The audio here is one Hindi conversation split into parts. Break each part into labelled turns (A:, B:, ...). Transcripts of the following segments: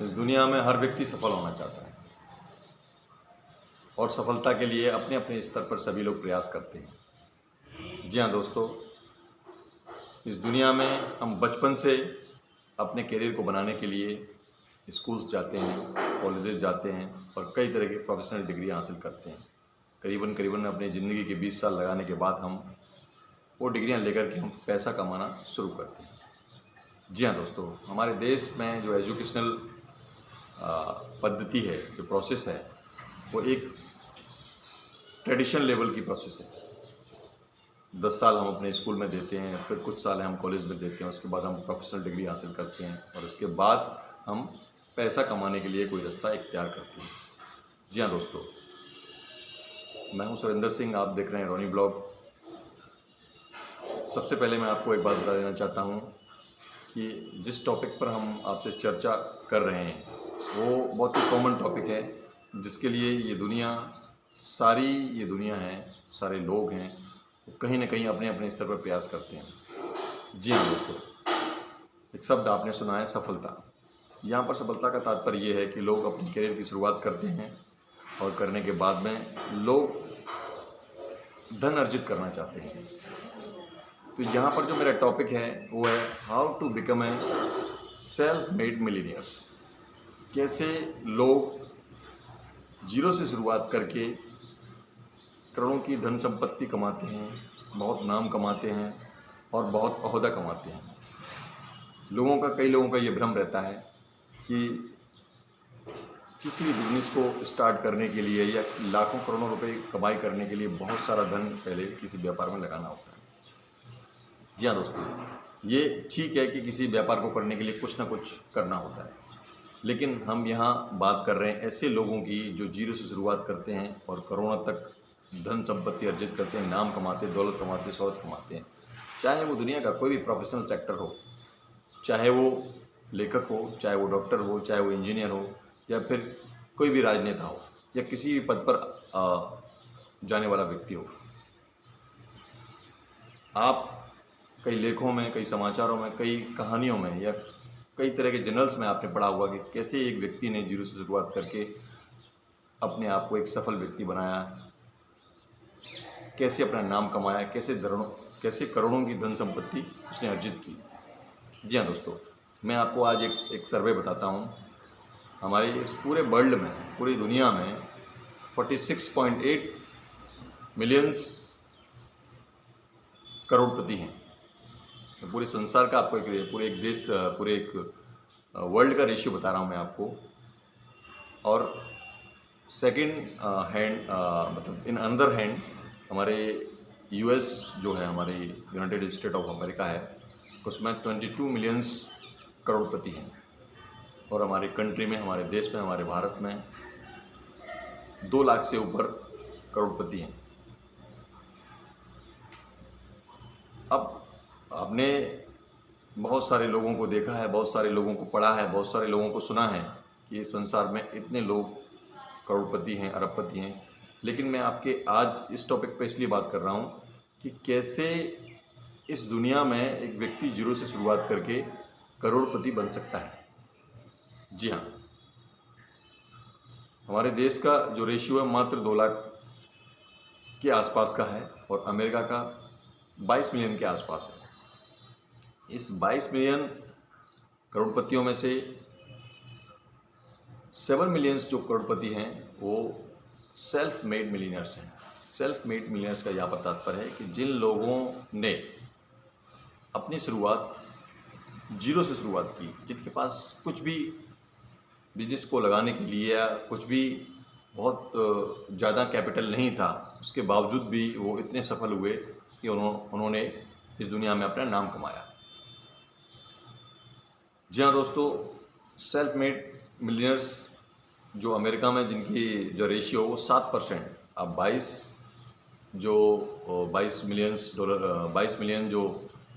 A: इस दुनिया में हर व्यक्ति सफल होना चाहता है और सफलता के लिए अपने अपने स्तर पर सभी लोग प्रयास करते हैं। जी हाँ दोस्तों, इस दुनिया में हम बचपन से अपने करियर को बनाने के लिए स्कूल्स जाते हैं, कॉलेजेस जाते हैं और कई तरह की प्रोफेशनल डिग्री हासिल करते हैं। करीबन अपनी ज़िंदगी के 20 साल लगाने के बाद हम वो डिग्रियां लेकर के हम पैसा कमाना शुरू करते हैं। जी हाँ दोस्तों, हमारे देश में जो एजुकेशनल पद्धति है, जो प्रोसेस है, वो एक ट्रेडिशन लेवल की प्रोसेस है। 10 साल हम अपने स्कूल में देते हैं, फिर कुछ साल हम कॉलेज में देते हैं, उसके बाद हम प्रोफेशनल डिग्री हासिल करते हैं और उसके बाद हम पैसा कमाने के लिए कोई रास्ता इख्तियार करते हैं। जी हाँ दोस्तों, मैं हूँ सुरेंद्र सिंह, आप देख रहे हैं रोनी ब्लॉग। सबसे पहले मैं आपको एक बात बता देना चाहता हूँ कि जिस टॉपिक पर हम आपसे चर्चा कर रहे हैं वो बहुत ही कॉमन टॉपिक है, जिसके लिए ये दुनिया है, सारे लोग हैं, वो कहीं ना कहीं अपने अपने स्तर पर प्रयास करते हैं। जी हाँ दोस्तों, एक शब्द आपने सुना है, सफलता। यहाँ पर सफलता का तात्पर्य ये है कि लोग अपने करियर की शुरुआत करते हैं और करने के बाद में लोग धन अर्जित करना चाहते हैं। तो यहाँ पर जो मेरा टॉपिक है वो है how to become a self made millionaires. कैसे लोग जीरो से शुरुआत करके करोड़ों की धन संपत्ति कमाते हैं, बहुत नाम कमाते हैं और बहुत ओहदा कमाते हैं। कई लोगों का ये भ्रम रहता है कि किसी भी बिजनेस को स्टार्ट करने के लिए या लाखों करोड़ों रुपए कमाई करने के लिए बहुत सारा धन पहले किसी व्यापार में लगाना होता है। जी हाँ दोस्तों, ये ठीक है कि किसी व्यापार को करने के लिए कुछ ना कुछ करना होता है, लेकिन हम यहाँ बात कर रहे हैं ऐसे लोगों की जो जीरो से शुरुआत करते हैं और करोड़ों तक धन संपत्ति अर्जित करते हैं, नाम कमाते, दौलत कमाते, शोहरत कमाते हैं। चाहे वो दुनिया का कोई भी प्रोफेशनल सेक्टर हो, चाहे वो लेखक हो, चाहे वो डॉक्टर हो, चाहे वो इंजीनियर हो, या फिर कोई भी राजनेता हो, या किसी भी पद पर जाने वाला व्यक्ति हो। आप कई लेखों में, कई समाचारों में, कई कहानियों में या कई तरह के जर्नल्स में आपने पढ़ा होगा कि कैसे एक व्यक्ति ने जीरो से शुरुआत करके अपने आप को एक सफल व्यक्ति बनाया, कैसे अपना नाम कमाया, कैसे करोड़ों की धन संपत्ति उसने अर्जित की। जी हाँ दोस्तों, मैं आपको आज एक सर्वे बताता हूँ। हमारे इस पूरे वर्ल्ड में, पूरी दुनिया में 46.8 मिलियंस करोड़पति हैं। पूरे संसार का आपको पूरे एक वर्ल्ड का रेशियो बता रहा हूँ मैं आपको। और सेकंड हैंड मतलब इन अनदर हैंड हमारे यूएस जो है, हमारे यूनाइटेड स्टेट ऑफ अमेरिका है, उसमें 22 मिलियंस करोड़पति हैं। और हमारी कंट्री में, हमारे देश में, हमारे भारत में 2 लाख से ऊपर करोड़पति हैं। अब आपने बहुत सारे लोगों को देखा है, बहुत सारे लोगों को पढ़ा है, बहुत सारे लोगों को सुना है कि इस संसार में इतने लोग करोड़पति हैं, अरबपति हैं। लेकिन मैं आपके आज इस टॉपिक पे इसलिए बात कर रहा हूँ कि कैसे इस दुनिया में एक व्यक्ति जीरो से शुरुआत करके करोड़पति बन सकता है। जी हाँ, हमारे देश का जो रेशियो है मात्र 2 लाख के आसपास का है और अमेरिका का 22 मिलियन के आसपास है। इस 22 मिलियन करोड़पतियों में से 7 मिलियंस जो करोड़पति हैं वो सेल्फ मेड मिलीनियर्स हैं। सेल्फ मेड मिलीनियर्स का यहाँ पर तात्पर्य है कि जिन लोगों ने अपनी शुरुआत जीरो से शुरुआत की, जिनके पास कुछ भी बिजनेस को लगाने के लिए या कुछ भी बहुत ज़्यादा कैपिटल नहीं था, उसके बावजूद भी वो इतने सफल हुए कि उन्होंने इस दुनिया में अपना नाम कमाया। जी हाँ दोस्तों, सेल्फ मेड मिलियनर्स जो अमेरिका में, जिनकी जो रेशियो वो 7%, अब 22 मिलियन जो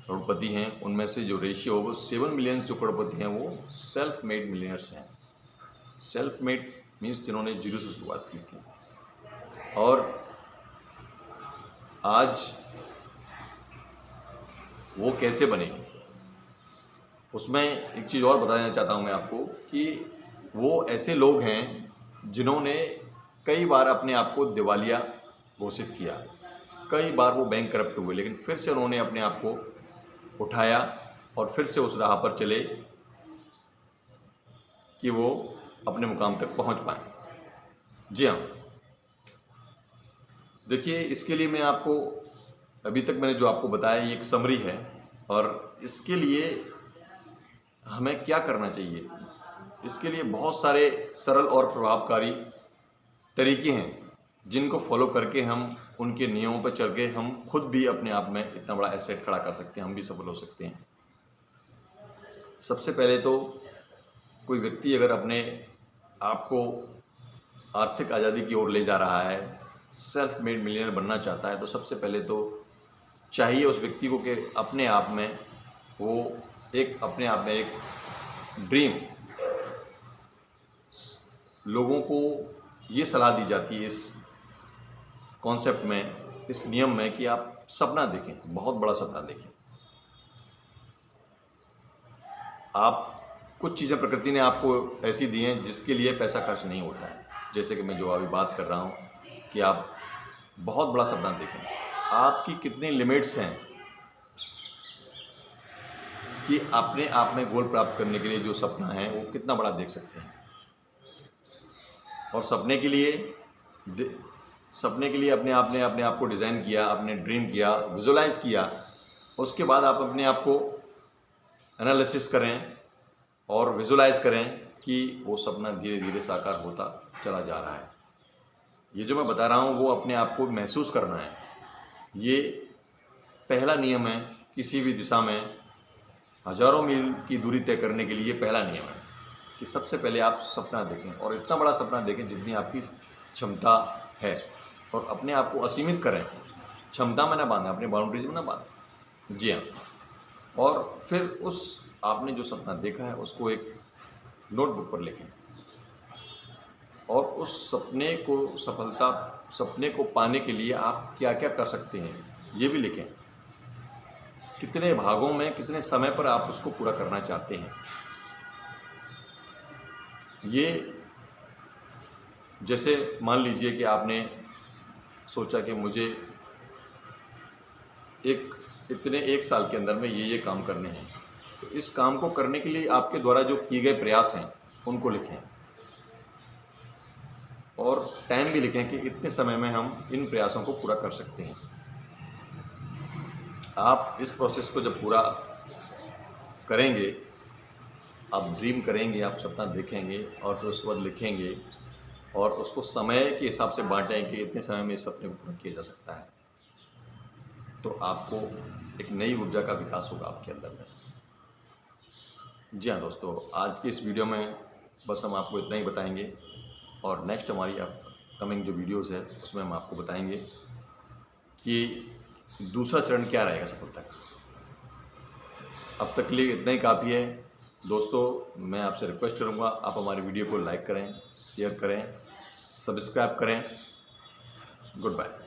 A: करोड़पति हैं उनमें से जो रेशियो वो 7 मिलियंस जो करोड़पति हैं वो सेल्फ मेड मिलियनर्स हैं। सेल्फ मेड मीन्स जिन्होंने जीरो से शुरुआत की थी। और आज वो कैसे बने, उसमें एक चीज़ और बताना चाहता हूँ मैं आपको कि वो ऐसे लोग हैं जिन्होंने कई बार अपने आप को दिवालिया घोषित किया, कई बार वो बैंक करप्ट हुए, लेकिन फिर से उन्होंने अपने आप को उठाया और फिर से उस राह पर चले कि वो अपने मुकाम तक पहुंच पाए। जी हाँ, देखिए इसके लिए मैं आपको, अभी तक मैंने जो आपको बताया ये एक समरी है, और इसके लिए हमें क्या करना चाहिए, इसके लिए बहुत सारे सरल और प्रभावकारी तरीके हैं जिनको फॉलो करके हम उनके नियमों पर चल के हम खुद भी अपने आप में इतना बड़ा एसेट खड़ा कर सकते हैं, हम भी सफल हो सकते हैं। सबसे पहले तो कोई व्यक्ति अगर अपने आप को आर्थिक आज़ादी की ओर ले जा रहा है, सेल्फ मेड मिलियनर बनना चाहता है, तो सबसे पहले तो चाहिए उस व्यक्ति को कि अपने आप में एक ड्रीम, लोगों को ये सलाह दी जाती है इस कॉन्सेप्ट में, इस नियम में, कि आप सपना देखें, बहुत बड़ा सपना देखें। आप कुछ चीज़ें प्रकृति ने आपको ऐसी दी हैं जिसके लिए पैसा खर्च नहीं होता है, जैसे कि मैं जो अभी बात कर रहा हूँ कि आप बहुत बड़ा सपना देखें। आपकी कितनी लिमिट्स हैं कि अपने आप में गोल प्राप्त करने के लिए जो सपना है वो कितना बड़ा देख सकते हैं। और सपने के लिए अपने आप को डिज़ाइन किया, अपने ड्रीम किया, विजुलाइज किया, उसके बाद आप अपने आप को एनालिसिस करें और विजुलाइज करें कि वो सपना धीरे धीरे साकार होता चला जा रहा है। ये जो मैं बता रहा हूँ वो अपने आप को महसूस करना है। ये पहला नियम है किसी भी दिशा में हज़ारों मील की दूरी तय करने के लिए। पहला नियम है कि सबसे पहले आप सपना देखें, और इतना बड़ा सपना देखें जितनी आपकी क्षमता है, और अपने आप को असीमित करें। क्षमता में ना बांधें, अपनी बाउंड्रीज में ना बांधें। जी हाँ, और फिर उस आपने जो सपना देखा है उसको एक नोटबुक पर लिखें, और उस सपने को पाने के लिए आप क्या क्या कर सकते हैं ये भी लिखें। कितने भागों में, कितने समय पर आप उसको पूरा करना चाहते हैं। ये जैसे मान लीजिए कि आपने सोचा कि मुझे एक साल के अंदर में ये काम करने हैं, तो इस काम को करने के लिए आपके द्वारा जो किए गए प्रयास हैं उनको लिखें, और टाइम भी लिखें कि इतने समय में हम इन प्रयासों को पूरा कर सकते हैं। आप इस प्रोसेस को जब पूरा करेंगे, आप ड्रीम करेंगे, आप सपना देखेंगे, और फिर उसके बाद लिखेंगे, और उसको समय के हिसाब से बांटें कि इतने समय में इस सपने को पूरा किया जा सकता है, तो आपको एक नई ऊर्जा का विकास होगा आपके अंदर में। जी हाँ दोस्तों, आज की इस वीडियो में बस हम आपको इतना ही बताएंगे, और नेक्स्ट हमारी अपकमिंग जो वीडियोज़ है उसमें हम आपको बताएंगे कि दूसरा चरण क्या रहेगा सफलता का। अब तक के लिए इतना ही काफ़ी है दोस्तों। मैं आपसे रिक्वेस्ट करूंगा आप हमारी वीडियो को लाइक करें, शेयर करें, सब्सक्राइब करें। Good bye.